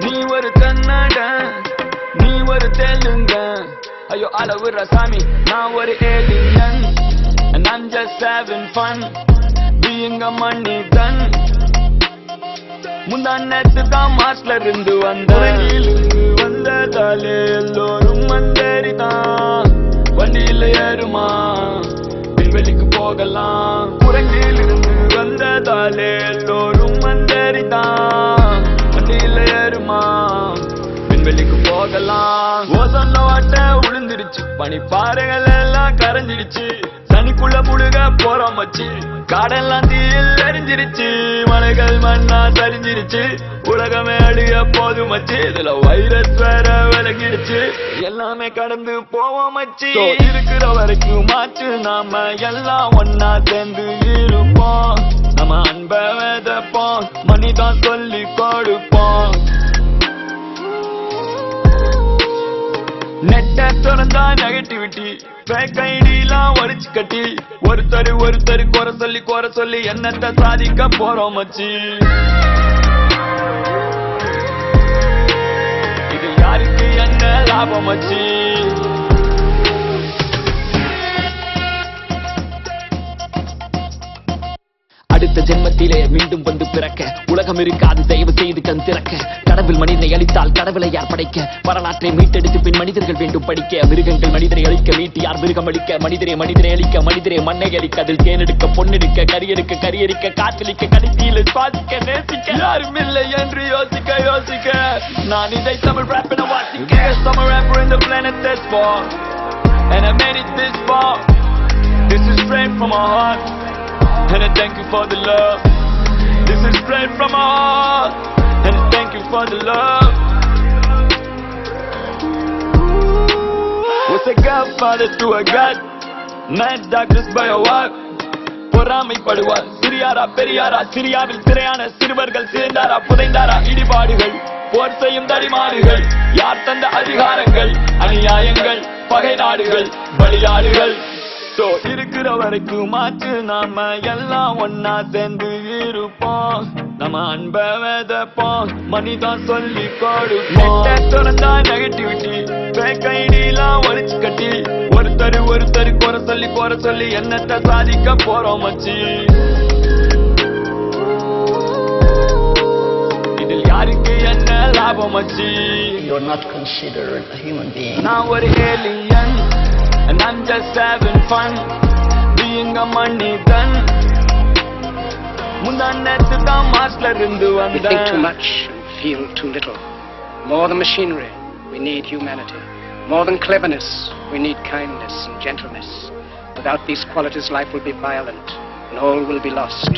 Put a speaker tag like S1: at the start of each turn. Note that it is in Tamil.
S1: நீ ஒரு கன்னட, நீ ஒரு தெலுங்க. ஐயோ அளவுற சாமி, நான் ஒரு alien. And I'm just having fun being a மனிதன். முந்தானத்து தான் மாஸ்ல இருந்து வந்ததாலே எல்லோரும் மந்தரிதான். வண்டியில ஏறுமா விண்வெளிக்கு போகலாம். குரங்கிலிருந்து வந்ததாலே எல்லோரும் மந்தரிதான். வண்டியில ஏறுமா விண்வெளிக்கு போகலாம். ஓசோன்ல வாட்ட உளுந்துருச்சு, பனிப்பாறைகள் எல்லாம் கரைஞ்சிருச்சு. சனிக்குள்ள முழுக போறோம் மச்சி, காடெல்லாம் தீயில் எரிஞ்சிருச்சு. மலைகள் மண்ணா சரிஞ்சிருச்சு, உலகமே அழிய போது மச்சி. இதுல வைரஸ் வேற விலகிடுச்சு, எல்லாமே கடந்து போவோம் மச்சி. இருக்கிற வரைக்கும் மாச்சு, நாம எல்லாம் ஒன்னா சேர்ந்து இருப்போம். நம்ம அன்ப விதைப்போம், மணிதான் சொல்லி கொடுப்போம். நெட்ட திறந்தா நெகட்டிவிட்டி, ஃபேக் ஐடிலாம் ஒழிச்சு கட்டி, ஒருத்தர் குறை சொல்லி என்னத்தை சாதிக்க போறோம் மச்சி. இது யாருக்கு என்ன லாபம் மச்சி? அடுத்த ஜென்மத்திலே மீண்டும் வந்து பிறக்க உலகம் இருக்காது, தயவு செய்து கண் திறக்க. கடவுள் மனிதனை அழித்தால் கடவுளை யார் படைக்க? வரலாற்றை மீட்டெடுத்து பின் மனிதர்கள் வேண்டும் படிக்க. மிருகங்கள் மனிதரை அழிக்க, வீட்டு யார் மிருகம் அழிக்க? மனிதரை அழிக்க, மனிதரை மண்ணை அழிக்க. அதில் தேனெடுக்க, பொண்ணெடுக்க, கரியெடுக்க, காற்றளிக்க, கடைசியில் சுவாசிக்க, நேசிக்க யாரும் இல்லை என்று யோசிக்க. நான் இதை தமிழ் rap என வாசிக்க. Summer rapper in the planet that's far, and I made it this far. This is straight from my heart, and I thank you for the love. This is straight from my heart, and I thank you for the love. Was a godfather to a god, mad doctors by a walk. பொறாமைப்படுவார் சிறியாரா பெரியாரா, சிரியாவில் சிறையான சிறுவர்கள் சேர்ந்தாரா புதைந்தாரா? இடிபாடுகள், போர் செய்யும் தடிமாடுகள், யார் தந்த அதிகாரங்கள்? அநியாயங்கள், பகை நாடுகள், பலியாடுகள். இருக்கிற வரைக்கும் மாற்று, நாம எல்லாம் ஒன்னா சேர்ந்து இருப்போம். நம்ம அன்ப விதைப்போம், மணிதான் சொல்லி கொடுப்போம். திறந்தா நெகட்டிவிட்டி, ஃபேக் ஐடிலாம் ஒழிச்சு கட்டி, ஒருத்தர் குறை சொல்லி என்னத்தை சாதிக்க போறோம் மச்சி. இதில் யாருக்கு என்ன லாபம் மச்சி?
S2: You're not considered a human being.
S1: நான் ஒரு alien, and I'm just having fun being a மனிதன். முந்தானத்து தான் மாஸ்ல இருந்து
S3: We think too much and feel too little. More than machinery, we need humanity. More than cleverness, we need kindness and gentleness. Without these qualities, life will be violent and all will be lost.